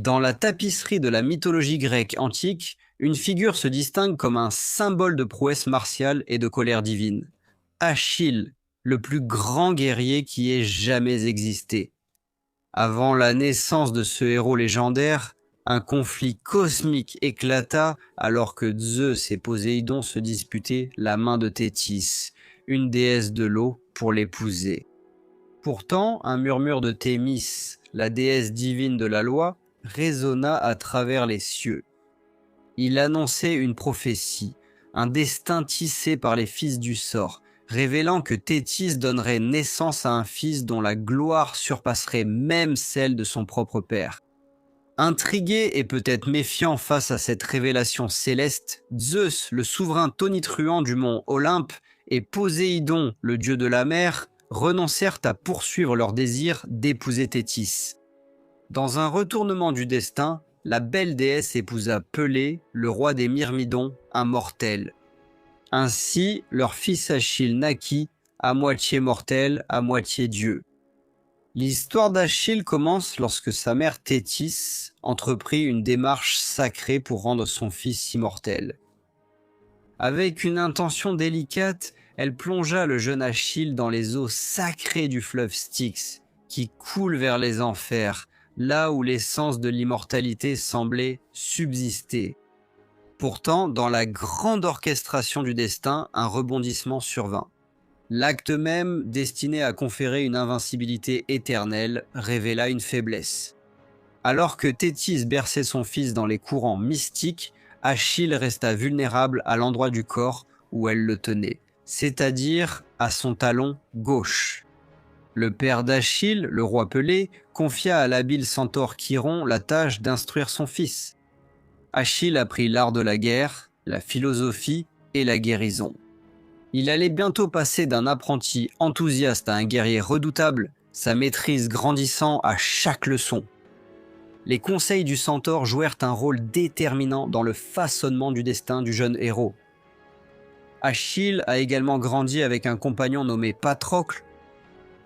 Dans la tapisserie de la mythologie grecque antique, une figure se distingue comme un symbole de prouesse martiale et de colère divine. Achille, le plus grand guerrier qui ait jamais existé. Avant la naissance de ce héros légendaire, un conflit cosmique éclata alors que Zeus et Poséidon se disputaient la main de Thétis, une déesse de l'eau, pour l'épouser. Pourtant, un murmure de Thémis, la déesse divine de la loi, résonna à travers les cieux. Il annonçait une prophétie, un destin tissé par les fils du sort, révélant que Thétis donnerait naissance à un fils dont la gloire surpasserait même celle de son propre père. Intrigué et peut-être méfiant face à cette révélation céleste, Zeus, le souverain tonitruant du mont Olympe, et Poséidon, le dieu de la mer, renoncèrent à poursuivre leur désir d'épouser Thétis. Dans un retournement du destin, la belle déesse épousa Pelée, le roi des Myrmidons, un mortel. Ainsi, leur fils Achille naquit, à moitié mortel, à moitié dieu. L'histoire d'Achille commence lorsque sa mère Thétis entreprit une démarche sacrée pour rendre son fils immortel. Avec une intention délicate, elle plongea le jeune Achille dans les eaux sacrées du fleuve Styx, qui coule vers les enfers, là où l'essence de l'immortalité semblait subsister. Pourtant, dans la grande orchestration du destin, un rebondissement survint. L'acte même, destiné à conférer une invincibilité éternelle, révéla une faiblesse. Alors que Thétis berçait son fils dans les courants mystiques, Achille resta vulnérable à l'endroit du corps où elle le tenait, c'est-à-dire à son talon gauche. Le père d'Achille, le roi Pelée, confia à l'habile centaure Chiron la tâche d'instruire son fils. Achille apprit l'art de la guerre, la philosophie et la guérison. Il allait bientôt passer d'un apprenti enthousiaste à un guerrier redoutable, sa maîtrise grandissant à chaque leçon. Les conseils du centaure jouèrent un rôle déterminant dans le façonnement du destin du jeune héros. Achille a également grandi avec un compagnon nommé Patrocle.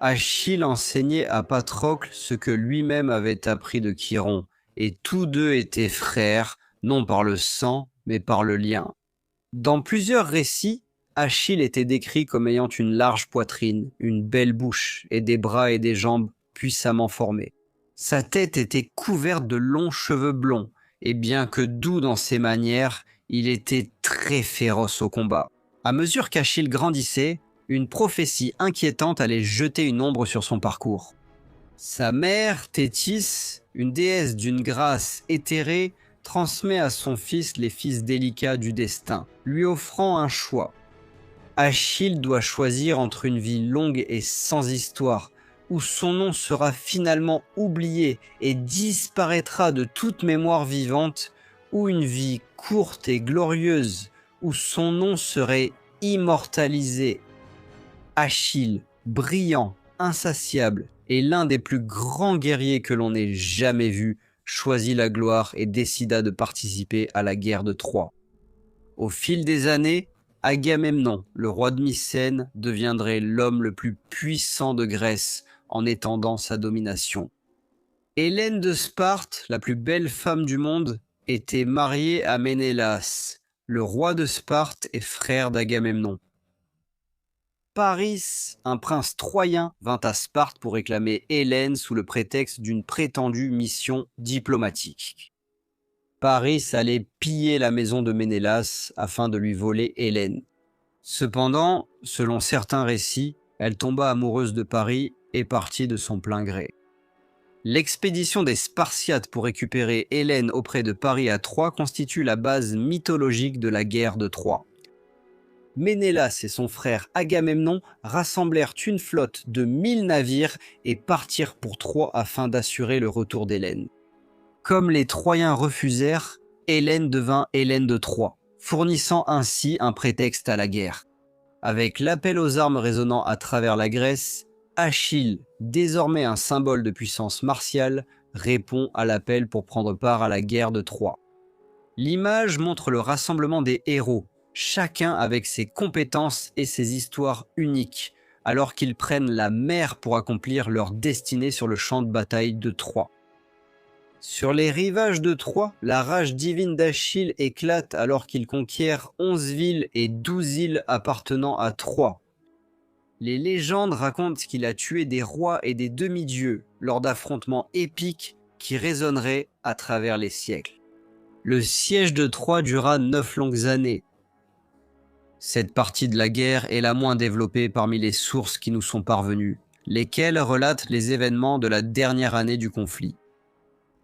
Achille enseignait à Patrocle ce que lui-même avait appris de Chiron, et tous deux étaient frères, non par le sang, mais par le lien. Dans plusieurs récits, Achille était décrit comme ayant une large poitrine, une belle bouche et des bras et des jambes puissamment formés. Sa tête était couverte de longs cheveux blonds, et bien que doux dans ses manières, il était très féroce au combat. À mesure qu'Achille grandissait, une prophétie inquiétante allait jeter une ombre sur son parcours. Sa mère, Thétis, une déesse d'une grâce éthérée, transmet à son fils les fils délicats du destin, lui offrant un choix. Achille doit choisir entre une vie longue et sans histoire, où son nom sera finalement oublié et disparaîtra de toute mémoire vivante, ou une vie courte et glorieuse, où son nom serait immortalisé. Achille, brillant, insatiable, et l'un des plus grands guerriers que l'on ait jamais vu, choisit la gloire et décida de participer à la guerre de Troie. Au fil des années, Agamemnon, le roi de Mycène, deviendrait l'homme le plus puissant de Grèce en étendant sa domination. Hélène de Sparte, la plus belle femme du monde, était mariée à Ménélas, le roi de Sparte et frère d'Agamemnon. Paris, un prince troyen, vint à Sparte pour réclamer Hélène sous le prétexte d'une prétendue mission diplomatique. Paris allait piller la maison de Ménélas afin de lui voler Hélène. Cependant, selon certains récits, elle tomba amoureuse de Paris et partit de son plein gré. L'expédition des Spartiates pour récupérer Hélène auprès de Paris à Troie constitue la base mythologique de la guerre de Troie. Ménélas et son frère Agamemnon rassemblèrent une flotte de 1000 navires et partirent pour Troie afin d'assurer le retour d'Hélène. Comme les Troyens refusèrent, Hélène devint Hélène de Troie, fournissant ainsi un prétexte à la guerre. Avec l'appel aux armes résonnant à travers la Grèce, Achille, désormais un symbole de puissance martiale, répond à l'appel pour prendre part à la guerre de Troie. L'image montre le rassemblement des héros, chacun avec ses compétences et ses histoires uniques, alors qu'ils prennent la mer pour accomplir leur destinée sur le champ de bataille de Troie. Sur les rivages de Troie, la rage divine d'Achille éclate alors qu'il conquiert 11 villes et 12 îles appartenant à Troie. Les légendes racontent qu'il a tué des rois et des demi-dieux lors d'affrontements épiques qui résonneraient à travers les siècles. Le siège de Troie dura 9 longues années. Cette partie de la guerre est la moins développée parmi les sources qui nous sont parvenues, lesquelles relatent les événements de la dernière année du conflit.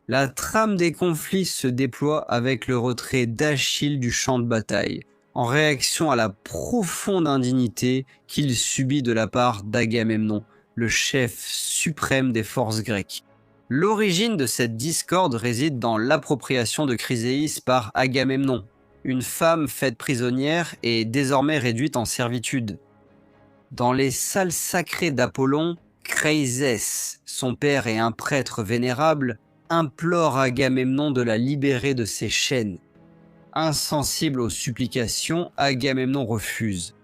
La trame des conflits se déploie avec le retrait d'Achille du champ de bataille, en réaction à la profonde indignité qu'il subit de la part d'Agamemnon, le chef suprême des forces grecques. L'origine de cette discorde réside dans l'appropriation de Chryséis par Agamemnon, une femme faite prisonnière et désormais réduite en servitude. Dans les salles sacrées d'Apollon, Chryses, son père et un prêtre vénérable, implore Agamemnon de la libérer de ses chaînes. Insensible aux supplications, Agamemnon refuse.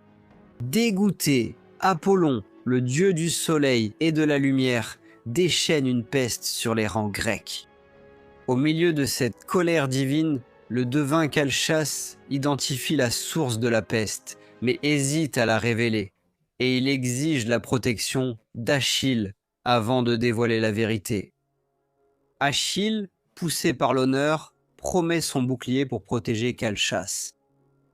Dégoûté, Apollon, le dieu du soleil et de la lumière, déchaîne une peste sur les rangs grecs. Au milieu de cette colère divine, le devin Calchas identifie la source de la peste, mais hésite à la révéler, et il exige la protection d'Achille avant de dévoiler la vérité. Achille, poussé par l'honneur, promet son bouclier pour protéger Calchas.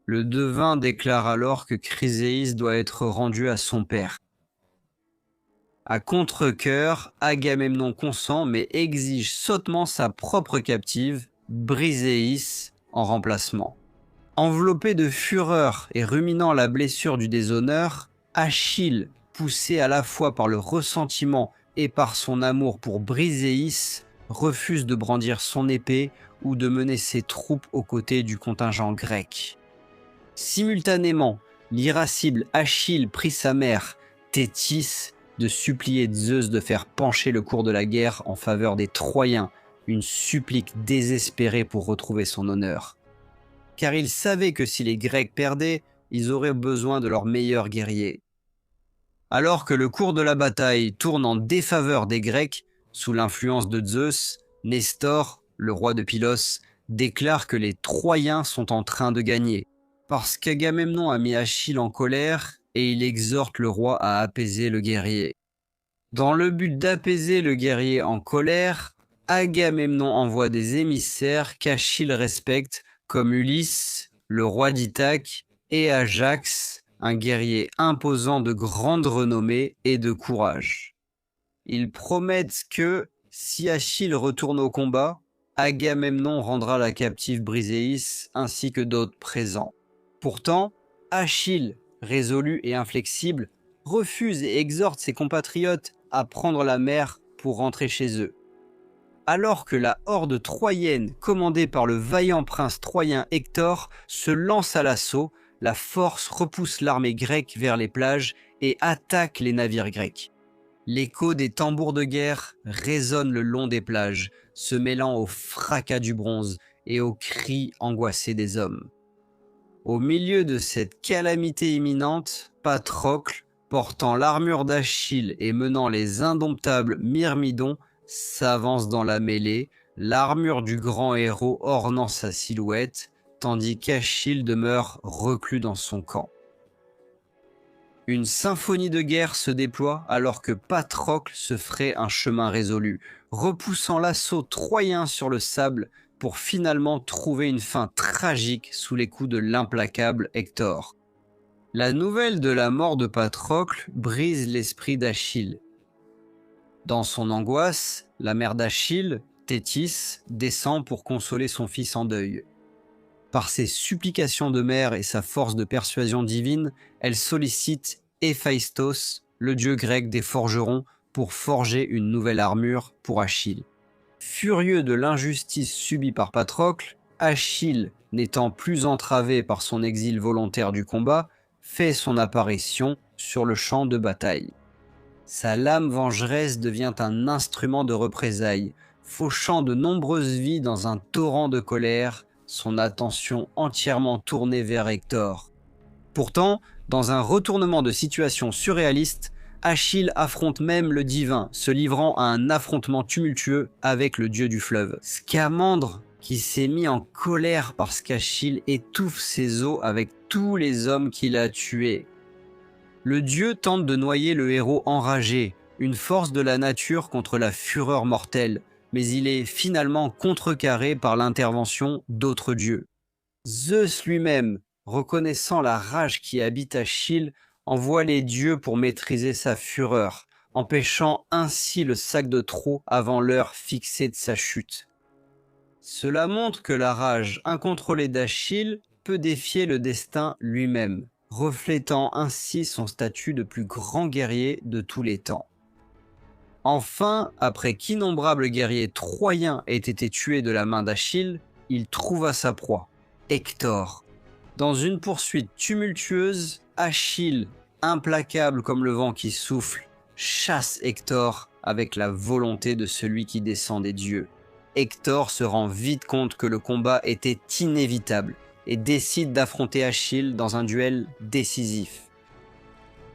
Le devin déclare alors que Chryséis doit être rendu à son père. À contre-cœur, Agamemnon consent mais exige sottement sa propre captive, Briséis, en remplacement. Enveloppé de fureur et ruminant la blessure du déshonneur, Achille, poussé à la fois par le ressentiment et par son amour pour Briséis, refuse de brandir son épée ou de mener ses troupes aux côtés du contingent grec. Simultanément, l'irascible Achille prie sa mère, Thétis, de supplier Zeus de faire pencher le cours de la guerre en faveur des Troyens, une supplique désespérée pour retrouver son honneur. Car il savait que si les Grecs perdaient, ils auraient besoin de leurs meilleurs guerriers. Alors que le cours de la bataille tourne en défaveur des Grecs, sous l'influence de Zeus, Nestor, le roi de Pylos, déclare que les Troyens sont en train de gagner, parce qu'Agamemnon a mis Achille en colère et il exhorte le roi à apaiser le guerrier. Dans le but d'apaiser le guerrier en colère, Agamemnon envoie des émissaires qu'Achille respecte, comme Ulysse, le roi d'Ithaque, et Ajax, un guerrier imposant de grande renommée et de courage. Ils promettent que, si Achille retourne au combat, Agamemnon rendra la captive Briséis ainsi que d'autres présents. Pourtant, Achille, résolu et inflexible, refuse et exhorte ses compatriotes à prendre la mer pour rentrer chez eux. Alors que la horde troyenne, commandée par le vaillant prince troyen Hector, se lance à l'assaut, la force repousse l'armée grecque vers les plages et attaque les navires grecs. L'écho des tambours de guerre résonne le long des plages, se mêlant au fracas du bronze et aux cris angoissés des hommes. Au milieu de cette calamité imminente, Patrocle, portant l'armure d'Achille et menant les indomptables Myrmidons, s'avance dans la mêlée, l'armure du grand héros ornant sa silhouette, tandis qu'Achille demeure reclus dans son camp. Une symphonie de guerre se déploie alors que Patrocle se ferait un chemin résolu, repoussant l'assaut troyen sur le sable pour finalement trouver une fin tragique sous les coups de l'implacable Hector. La nouvelle de la mort de Patrocle brise l'esprit d'Achille. Dans son angoisse, la mère d'Achille, Thétis, descend pour consoler son fils en deuil. Par ses supplications de mère et sa force de persuasion divine, elle sollicite Héphaïstos, le dieu grec des forgerons, pour forger une nouvelle armure pour Achille. Furieux de l'injustice subie par Patrocle, Achille, n'étant plus entravé par son exil volontaire du combat, fait son apparition sur le champ de bataille. Sa lame vengeresse devient un instrument de représailles, fauchant de nombreuses vies dans un torrent de colère, son attention entièrement tournée vers Hector. Pourtant, dans un retournement de situation surréaliste, Achille affronte même le divin, se livrant à un affrontement tumultueux avec le dieu du fleuve. Scamandre, qui s'est mis en colère parce qu'Achille étouffe ses os avec tous les hommes qu'il a tués. Le dieu tente de noyer le héros enragé, une force de la nature contre la fureur mortelle, mais il est finalement contrecarré par l'intervention d'autres dieux. Zeus lui-même, reconnaissant la rage qui habite Achille, envoie les dieux pour maîtriser sa fureur, empêchant ainsi le sac de Trôt avant l'heure fixée de sa chute. Cela montre que la rage incontrôlée d'Achille peut défier le destin lui-même, reflétant ainsi son statut de plus grand guerrier de tous les temps. Enfin, après qu'innombrables guerriers troyens aient été tués de la main d'Achille, il trouva sa proie, Hector. Dans une poursuite tumultueuse, Achille, implacable comme le vent qui souffle, chasse Hector avec la volonté de celui qui descend des dieux. Hector se rend vite compte que le combat était inévitable et décide d'affronter Achille dans un duel décisif.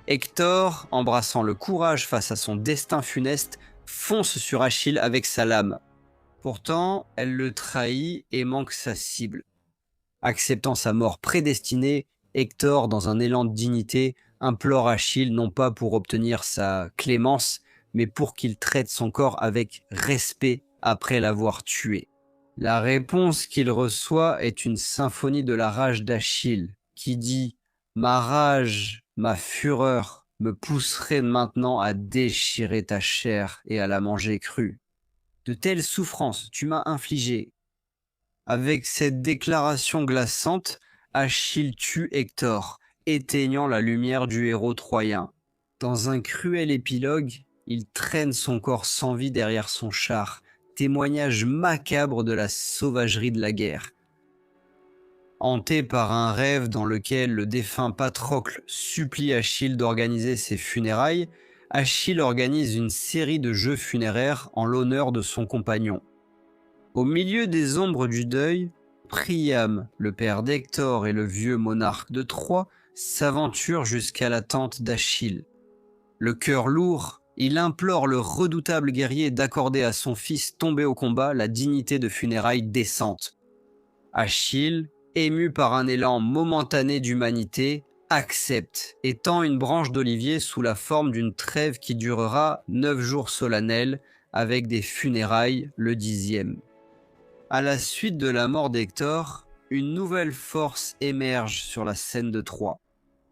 Hector, embrassant le courage face à son destin funeste, fonce sur Achille avec sa lame. Pourtant, elle le trahit et manque sa cible. Acceptant sa mort prédestinée, Hector, dans un élan de dignité, implore Achille non pas pour obtenir sa clémence, mais pour qu'il traite son corps avec respect après l'avoir tué. La réponse qu'il reçoit est une symphonie de la rage d'Achille, qui dit « Ma rage, ma fureur me pousserait maintenant à déchirer ta chair et à la manger crue. De telles souffrances tu m'as infligées. » Avec cette déclaration glaçante, Achille tue Hector, éteignant la lumière du héros troyen. Dans un cruel épilogue, il traîne son corps sans vie derrière son char, témoignage macabre de la sauvagerie de la guerre. Hanté par un rêve dans lequel le défunt Patrocle supplie Achille d'organiser ses funérailles, Achille organise une série de jeux funéraires en l'honneur de son compagnon. Au milieu des ombres du deuil, Priam, le père d'Hector et le vieux monarque de Troie, s'aventure jusqu'à la tente d'Achille. Le cœur lourd, il implore le redoutable guerrier d'accorder à son fils tombé au combat la dignité de funérailles décentes. Achille, ému par un élan momentané d'humanité, accepte et tend une branche d'olivier sous la forme d'une trêve qui durera 9 jours solennels avec des funérailles le 10e. À la suite de la mort d'Hector, une nouvelle force émerge sur la scène de Troie.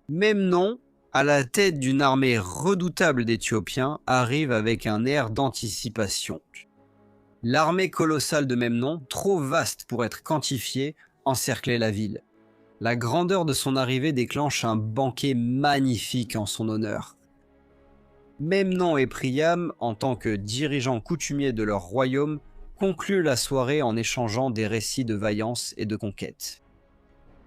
Memnon, à la tête d'une armée redoutable d'Éthiopiens, arrive avec un air d'anticipation. L'armée colossale de Memnon, trop vaste pour être quantifiée, encerclait la ville. La grandeur de son arrivée déclenche un banquet magnifique en son honneur. Memnon et Priam, en tant que dirigeants coutumiers de leur royaume, concluent la soirée en échangeant des récits de vaillance et de conquête.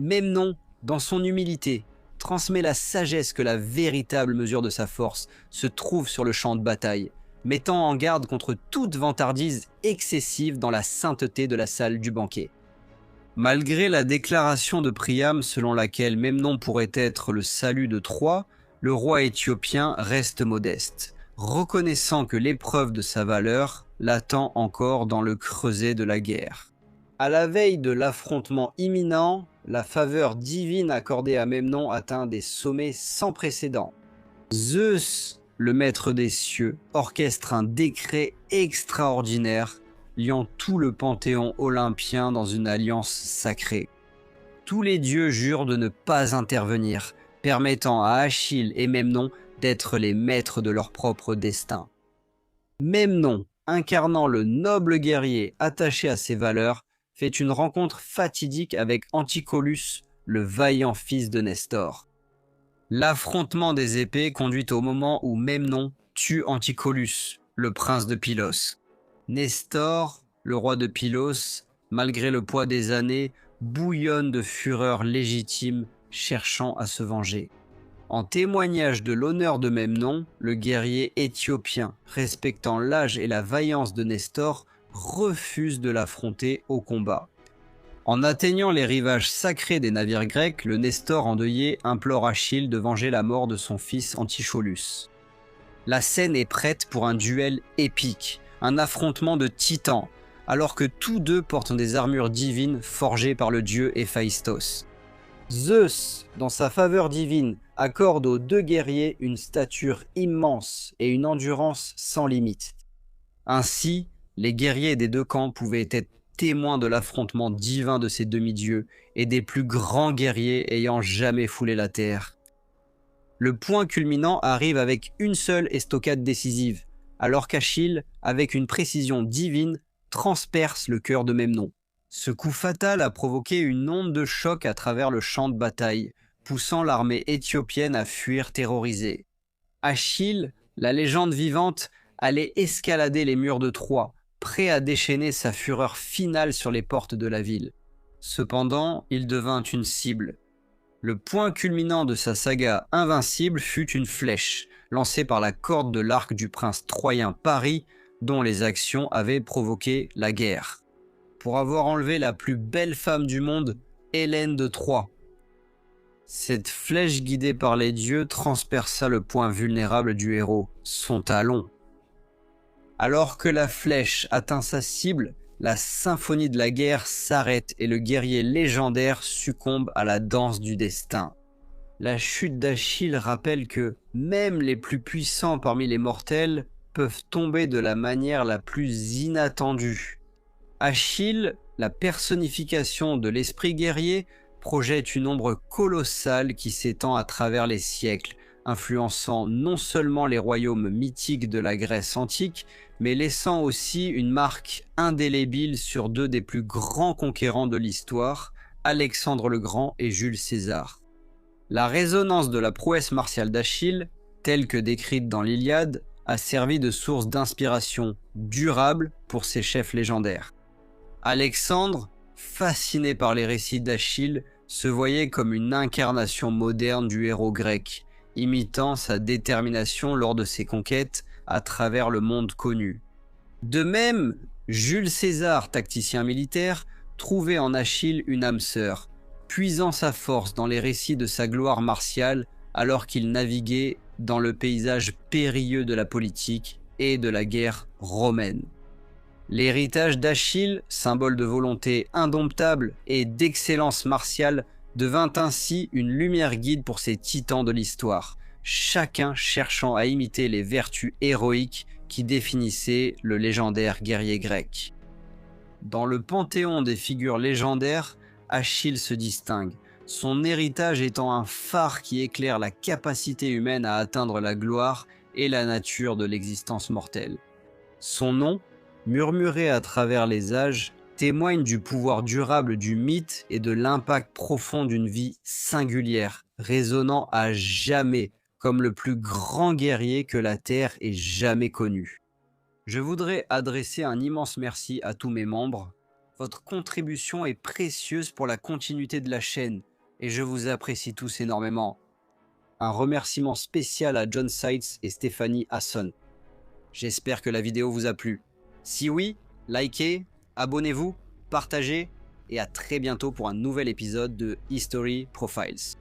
Memnon, dans son humilité, transmet la sagesse que la véritable mesure de sa force se trouve sur le champ de bataille, mettant en garde contre toute vantardise excessive dans la sainteté de la salle du banquet. Malgré la déclaration de Priam selon laquelle Memnon pourrait être le salut de Troie, le roi éthiopien reste modeste, reconnaissant que l'épreuve de sa valeur l'attend encore dans le creuset de la guerre. À la veille de l'affrontement imminent, la faveur divine accordée à Memnon atteint des sommets sans précédent. Zeus, le maître des cieux, orchestre un décret extraordinaire liant tout le panthéon olympien dans une alliance sacrée. Tous les dieux jurent de ne pas intervenir, permettant à Achille et Memnon d'être les maîtres de leur propre destin. Memnon, incarnant le noble guerrier attaché à ses valeurs, fait une rencontre fatidique avec Anticolus, le vaillant fils de Nestor. L'affrontement des épées conduit au moment où Memnon tue Anticolus, le prince de Pylos. Nestor, le roi de Pylos, malgré le poids des années, bouillonne de fureur légitime, cherchant à se venger. En témoignage de l'honneur de Memnon, le guerrier éthiopien, respectant l'âge et la vaillance de Nestor, refuse de l'affronter au combat. En atteignant les rivages sacrés des navires grecs, le Nestor endeuillé implore Achille de venger la mort de son fils Anticholus. La scène est prête pour un duel épique, un affrontement de titans, alors que tous deux portent des armures divines forgées par le dieu Héphaïstos. Zeus, dans sa faveur divine, accorde aux deux guerriers une stature immense et une endurance sans limite. Ainsi, les guerriers des deux camps pouvaient être témoins de l'affrontement divin de ces demi-dieux et des plus grands guerriers ayant jamais foulé la terre. Le point culminant arrive avec une seule estocade décisive, alors qu'Achille, avec une précision divine, transperce le cœur de Memnon. Ce coup fatal a provoqué une onde de choc à travers le champ de bataille, poussant l'armée éthiopienne à fuir terrorisée. Achille, la légende vivante, allait escalader les murs de Troie, prêt à déchaîner sa fureur finale sur les portes de la ville. Cependant, il devint une cible. Le point culminant de sa saga invincible fut une flèche, lancée par la corde de l'arc du prince troyen Paris, dont les actions avaient provoqué la guerre. Pour avoir enlevé la plus belle femme du monde, Hélène de Troie. Cette flèche guidée par les dieux transperça le point vulnérable du héros, son talon. Alors que la flèche atteint sa cible, la symphonie de la guerre s'arrête et le guerrier légendaire succombe à la danse du destin. La chute d'Achille rappelle que même les plus puissants parmi les mortels peuvent tomber de la manière la plus inattendue. Achille, la personnification de l'esprit guerrier, projette une ombre colossale qui s'étend à travers les siècles, influençant non seulement les royaumes mythiques de la Grèce antique, mais laissant aussi une marque indélébile sur deux des plus grands conquérants de l'histoire, Alexandre le Grand et Jules César. La résonance de la prouesse martiale d'Achille, telle que décrite dans l'Iliade, a servi de source d'inspiration durable pour ses chefs légendaires. Alexandre, fasciné par les récits d'Achille, se voyait comme une incarnation moderne du héros grec, imitant sa détermination lors de ses conquêtes à travers le monde connu. De même, Jules César, tacticien militaire, trouvait en Achille une âme sœur, puisant sa force dans les récits de sa gloire martiale alors qu'il naviguait dans le paysage périlleux de la politique et de la guerre romaine. L'héritage d'Achille, symbole de volonté indomptable et d'excellence martiale, devint ainsi une lumière guide pour ces titans de l'histoire, chacun cherchant à imiter les vertus héroïques qui définissaient le légendaire guerrier grec. Dans le panthéon des figures légendaires, Achille se distingue, son héritage étant un phare qui éclaire la capacité humaine à atteindre la gloire et la nature de l'existence mortelle. Son nom, murmuré à travers les âges, témoigne du pouvoir durable du mythe et de l'impact profond d'une vie singulière, résonnant à jamais comme le plus grand guerrier que la Terre ait jamais connu. Je voudrais adresser un immense merci à tous mes membres. Votre contribution est précieuse pour la continuité de la chaîne et je vous apprécie tous énormément. Un remerciement spécial à John Seitz et Stéphanie Hasson. J'espère que la vidéo vous a plu. Si oui, likez, abonnez-vous, partagez et à très bientôt pour un nouvel épisode de History Profiles.